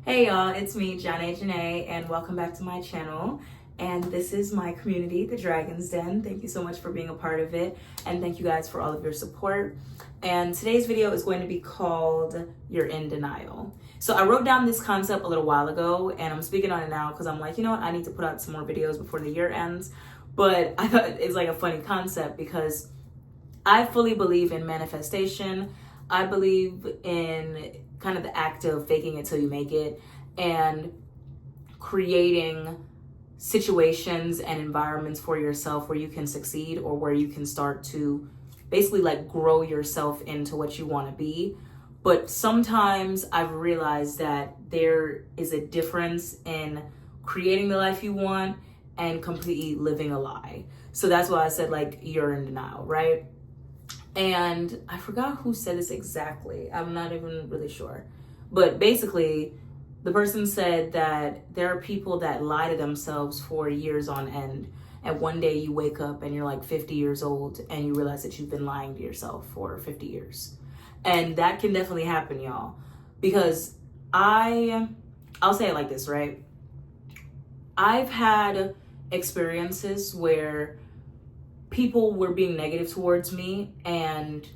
Hey y'all, it's me, Janae Janae, and welcome back to my channel. And this is my community, the Dragon's Den. Thank you so much for being a part of it, and thank you guys for all of your support. And today's video is going to be called You're in Denial. So I wrote down this concept a little while ago, and I'm speaking on it now because I'm like, you know what, I need to put out some more videos before the year ends. But I thought it's like a funny concept because I fully believe in manifestation. I believe in kind of the act of faking it till you make it and creating situations and environments for yourself where you can succeed or where you can start to basically like grow yourself into what you want to be. But sometimes I've realized that there is a difference in creating the life you want and completely living a lie. So that's why I said like you're in denial, right? And I forgot who said this exactly. I'm not even really sure. But basically, the person said that there are people that lie to themselves for years on end. And one day you wake up and you're like 50 years old and you realize that you've been lying to yourself for 50 years. And that can definitely happen, y'all. Because I'll say it like this, right? I've had experiences where people were being negative towards me, and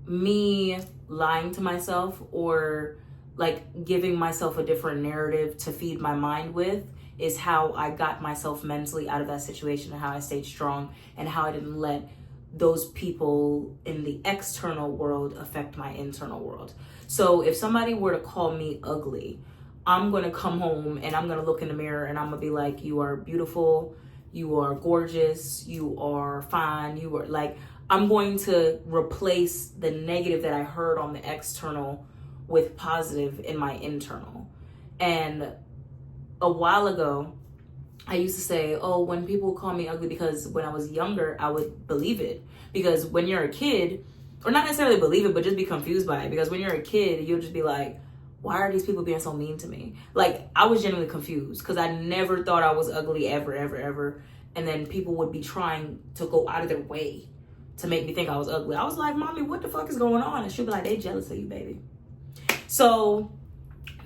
me lying to myself or like giving myself a different narrative to feed my mind with is how I got myself mentally out of that situation, and how I stayed strong, and how I didn't let those people in the external world affect my internal world. So if somebody were to call me ugly, I'm gonna come home and I'm gonna look in the mirror and I'm gonna be like, you are beautiful, you are gorgeous, you are fine, you are like, I'm going to replace the negative that I heard on the external with positive in my internal. And a while ago, I used to say, oh, when people call me ugly, because when I was younger, I would believe it. Because when you're a kid, or not necessarily believe it, but just be confused by it. Because when you're a kid, you'll just be like, why are these people being so mean to me? Like, I was genuinely confused because I never thought I was ugly ever, ever, ever. And then people would be trying to go out of their way to make me think I was ugly. I was like, mommy, what the fuck is going on? And she'd be like, they jealous of you, baby. So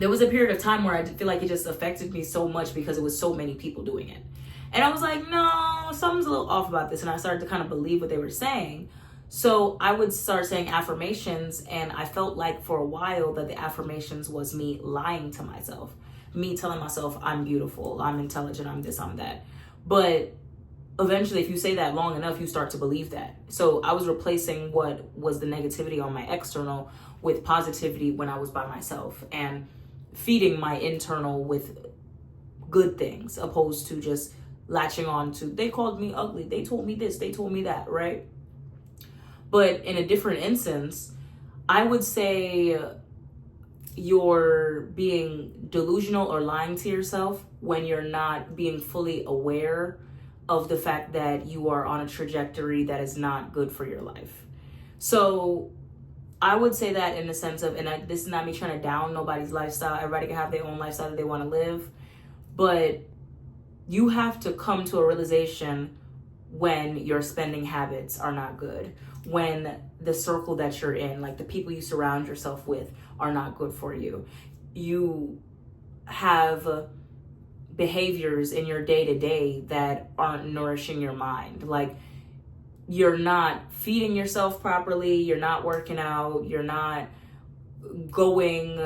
there was a period of time where I feel like it just affected me so much because it was so many people doing it. And I was like, no, something's a little off about this. And I started to kind of believe what they were saying. So I would start saying affirmations, and I felt like for a while that the affirmations was me lying to myself, me telling myself I'm beautiful, I'm intelligent, I'm this, I'm that. But eventually, if you say that long enough, you start to believe that. So I was replacing what was the negativity on my external with positivity when I was by myself, and feeding my internal with good things, opposed to just latching on to, they called me ugly, they told me this, they told me that, right? But in a different instance, I would say you're being delusional or lying to yourself when you're not being fully aware of the fact that you are on a trajectory that is not good for your life. So I would say that in the sense of, and this is not me trying to down nobody's lifestyle. Everybody can have their own lifestyle that they want to live. But you have to come to a realization when your spending habits are not good, when the circle that you're in, like the people you surround yourself with, are not good for you. You have behaviors in your day-to-day that aren't nourishing your mind. Like, you're not feeding yourself properly, you're not working out, you're not going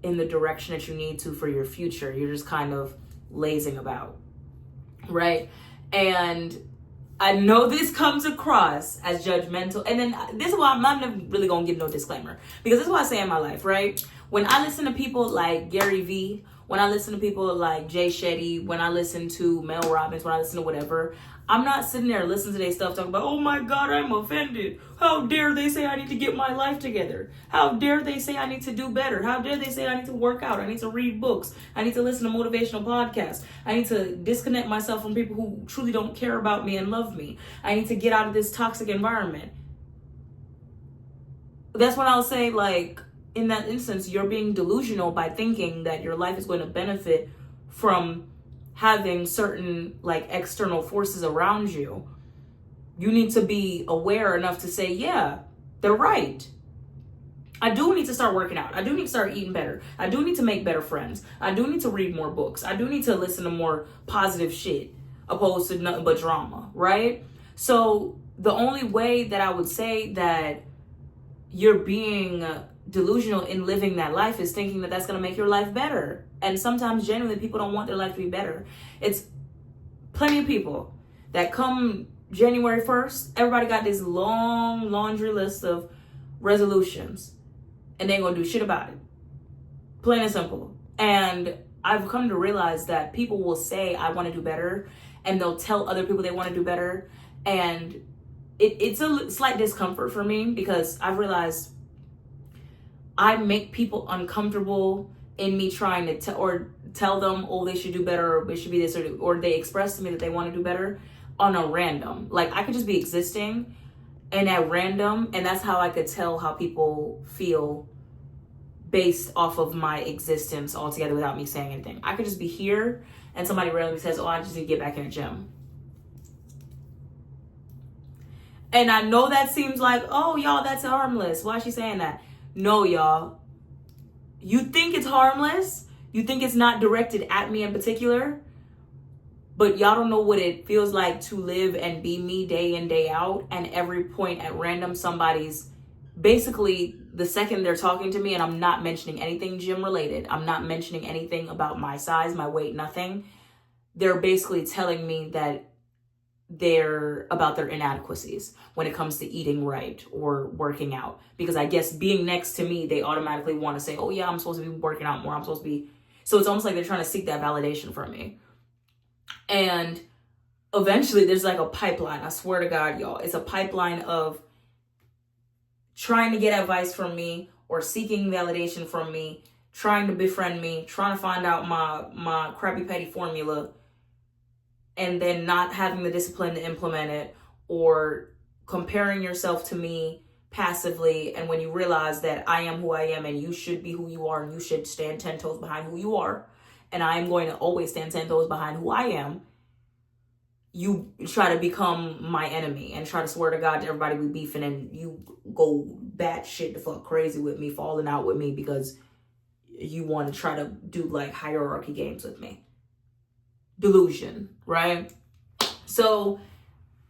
in the direction that you need to for your future. You're just kind of lazing about, right? And I know this comes across as judgmental, and then this is why I'm not really gonna give no disclaimer, because this is what I say in my life, right? When I listen to people like Gary Vee, when I listen to people like Jay Shetty, when I listen to Mel Robbins, when I listen to whatever, I'm not sitting there listening to their stuff talking about, oh my God, I'm offended. How dare they say I need to get my life together? How dare they say I need to do better? How dare they say I need to work out? I need to read books. I need to listen to motivational podcasts. I need to disconnect myself from people who truly don't care about me and love me. I need to get out of this toxic environment. That's when I'll say, like, in that instance, you're being delusional by thinking that your life is going to benefit from having certain like external forces around you. You need to be aware enough to say, yeah, they're right. I do need to start working out. I do need to start eating better. I do need to make better friends. I do need to read more books. I do need to listen to more positive shit opposed to nothing but drama, right? So the only way that I would say that you're being delusional in living that life is thinking that that's going to make your life better. And sometimes genuinely people don't want their life to be better. It's plenty of people that come January 1st, everybody got this long laundry list of resolutions and they ain't gonna do shit about it. Plain and simple. And I've come to realize that people will say, I want to do better, and they'll tell other people they want to do better. And it's a slight discomfort for me because I've realized I make people uncomfortable in me trying to tell them, oh, they should do better, or it should be this, or they express to me that they want to do better on a random. Like, I could just be existing and at random, and that's how I could tell how people feel based off of my existence altogether without me saying anything. I could just be here and somebody randomly says, oh, I just need to get back in the gym. And I know that seems like, oh, y'all, that's harmless. Why is she saying that? No, y'all. You think it's harmless? You think it's not directed at me in particular? But y'all don't know what it feels like to live and be me day in, day out. And every point at random, somebody's basically, the second they're talking to me, and I'm not mentioning anything gym related, I'm not mentioning anything about my size, my weight, nothing. They're basically telling me that they're about their inadequacies when it comes to eating right or working out. Because I guess being next to me, they automatically want to say, oh yeah, I'm supposed to be working out more. I'm supposed to be. So it's almost like they're trying to seek that validation from me. And eventually there's like a pipeline. I swear to God, y'all, it's a pipeline of trying to get advice from me or seeking validation from me, trying to befriend me, trying to find out my crappy petty formula, and then not having the discipline to implement it, or comparing yourself to me passively. And when you realize that I am who I am and you should be who you are and you should stand 10 toes behind who you are, and I am going to always stand 10 toes behind who I am, you try to become my enemy and try to swear to God to everybody we beefing, and you go batshit the fuck crazy with me, falling out with me because you want to try to do like hierarchy games with me. Delusion, right? So,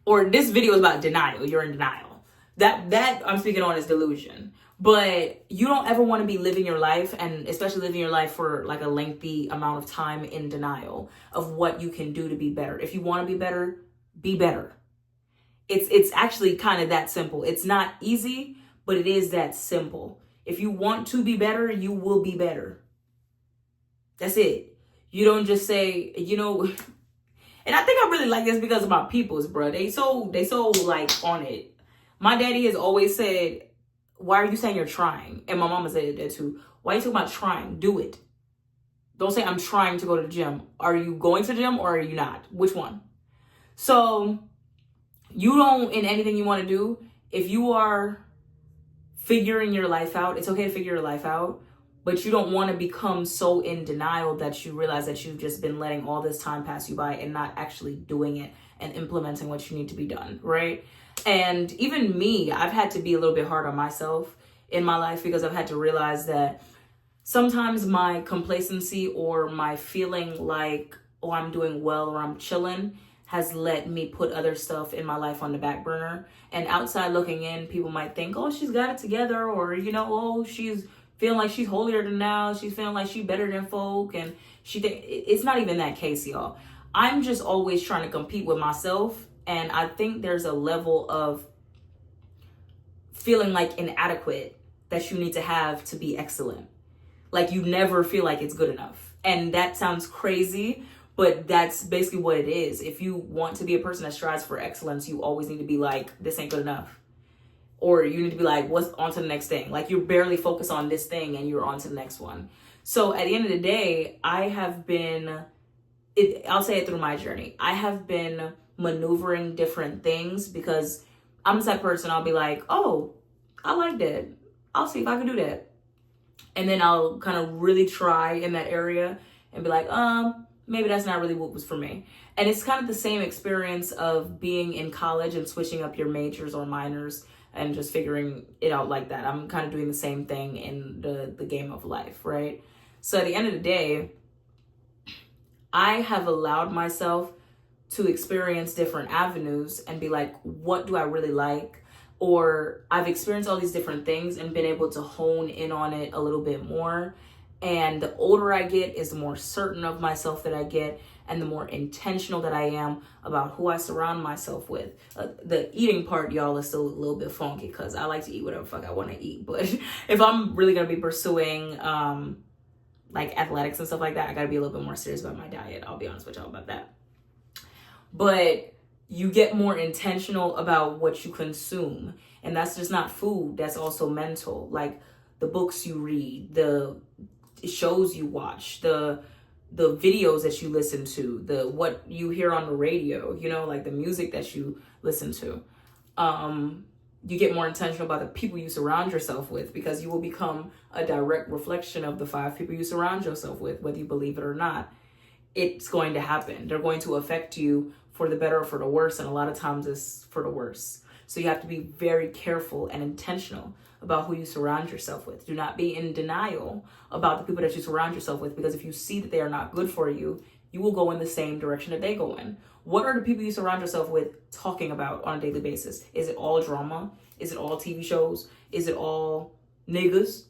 or this video is about denial. You're in denial. That I'm speaking on is delusion. But you don't ever want to be living your life, and especially living your life for like a lengthy amount of time, in denial of what you can do to be better. If you want to be better, be better. It's actually kind of that simple. It's not easy, but it is that simple. If you want to be better, you will be better. That's it. You don't just say, you know, and I think I really like this because of my peoples, bro. They so like on it. My daddy has always said, why are you saying you're trying? And my mama said that too. Why are you talking about trying? Do it. Don't say I'm trying to go to the gym. Are you going to the gym or are you not? Which one? So you don't, in anything you want to do, if you are figuring your life out, it's okay to figure your life out, but you don't want to become so in denial that you realize that you've just been letting all this time pass you by and not actually doing it and implementing what you need to be done, right? And even me, I've had to be a little bit hard on myself in my life because I've had to realize that sometimes my complacency or my feeling like, oh, I'm doing well or I'm chilling has let me put other stuff in my life on the back burner. And outside looking in, people might think, oh, she's got it together, or, you know, oh, she's feeling like she's holier than thou. She's feeling like she's better than folk. And it's not even that case, y'all. I'm just always trying to compete with myself. And I think there's a level of feeling like inadequate that you need to have to be excellent. Like you never feel like it's good enough. And that sounds crazy, but that's basically what it is. If you want to be a person that strives for excellence, you always need to be like, this ain't good enough. Or you need to be like, what's on to the next thing? Like you're barely focused on this thing and you're on to the next one. So at the end of the day, I have been, I'll say it through my journey, I have been maneuvering different things because I'm the type of person, I'll be like, oh, I like that. I'll see if I can do that. And then I'll kind of really try in that area and be like, maybe that's not really what was for me. And it's kind of the same experience of being in college and switching up your majors or minors and just figuring it out like that. I'm kind of doing the same thing in the game of life, right? So at the end of the day, I have allowed myself to experience different avenues and be like, what do I really like? Or I've experienced all these different things and been able to hone in on it a little bit more. And the older I get is the more certain of myself that I get, and the more intentional that I am about who I surround myself with. The eating part, y'all, is still a little bit funky because I like to eat whatever the fuck I want to eat. But if I'm really going to be pursuing like athletics and stuff like that, I got to be a little bit more serious about my diet. I'll be honest with y'all about that. But you get more intentional about what you consume. And that's just not food. That's also mental. Like the books you read, the shows you watch, the videos that you listen to, the what you hear on the radio, you know, like the music that you listen to. You get more intentional about the people you surround yourself with, because you will become a direct reflection of the 5 people you surround yourself with, whether you believe it or not. It's going to happen. They're going to affect you for the better or for the worse, and a lot of times it's for the worse. So you have to be very careful and intentional about who you surround yourself with. Do not be in denial about the people that you surround yourself with, because if you see that they are not good for you, you will go in the same direction that they go in. What are the people you surround yourself with talking about on a daily basis? Is it all drama? Is it all TV shows? Is it all niggas?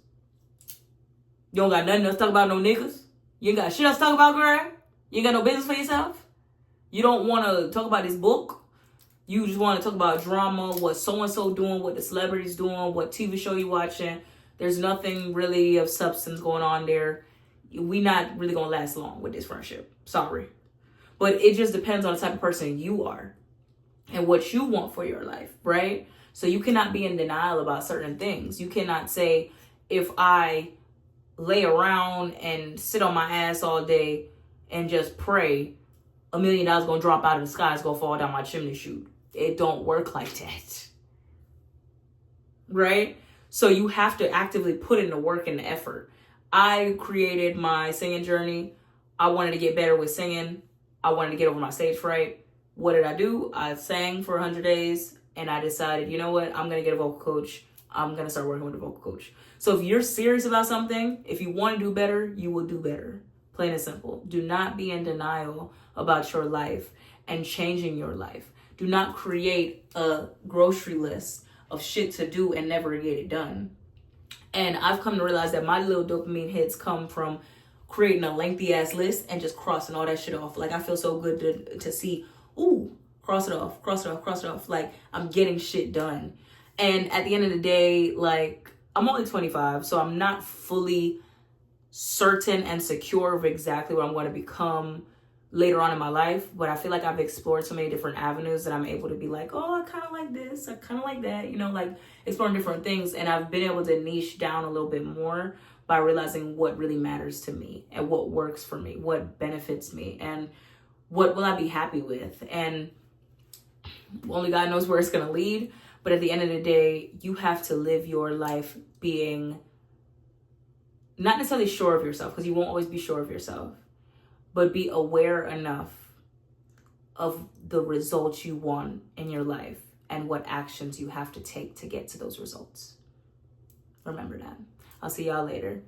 You don't got nothing else to talk about, no niggas? You ain't got shit else to talk about, girl? You ain't got no business for yourself? You don't want to talk about this book? You just want to talk about drama, what so-and-so doing, what the celebrities doing, what TV show you watching. There's nothing really of substance going on there. We not really going to last long with this friendship. Sorry. But it just depends on the type of person you are and what you want for your life, right? So you cannot be in denial about certain things. You cannot say, if I lay around and sit on my ass all day and just pray, $1 million going to drop out of the sky, it's going to fall down my chimney chute. It don't work like that. Right? So you have to actively put in the work and the effort. I created my singing journey. I wanted to get better with singing. I wanted to get over my stage fright. What did I do? I sang for 100 days and I decided, you know what? I'm going to get a vocal coach. I'm going to start working with a vocal coach. So if you're serious about something, if you want to do better, you will do better. Plain and simple. Do not be in denial about your life and changing your life. Do not create a grocery list of shit to do and never get it done. And I've come to realize that my little dopamine hits come from creating a lengthy ass list and just crossing all that shit off. Like I feel so good to see, ooh, cross it off, cross it off, cross it off. Like I'm getting shit done. And at the end of the day, like I'm only 25, so I'm not fully certain and secure of exactly what I'm going to become later on in my life, but I feel like I've explored so many different avenues that I'm able to be like, oh, I kind of like this, I kind of like that, you know, like exploring different things. And I've been able to niche down a little bit more by realizing what really matters to me and what works for me, what benefits me, and what will I be happy with. And only God knows where it's going to lead. But at the end of the day, you have to live your life being not necessarily sure of yourself, because you won't always be sure of yourself, but be aware enough of the results you want in your life and what actions you have to take to get to those results. Remember that. I'll see y'all later.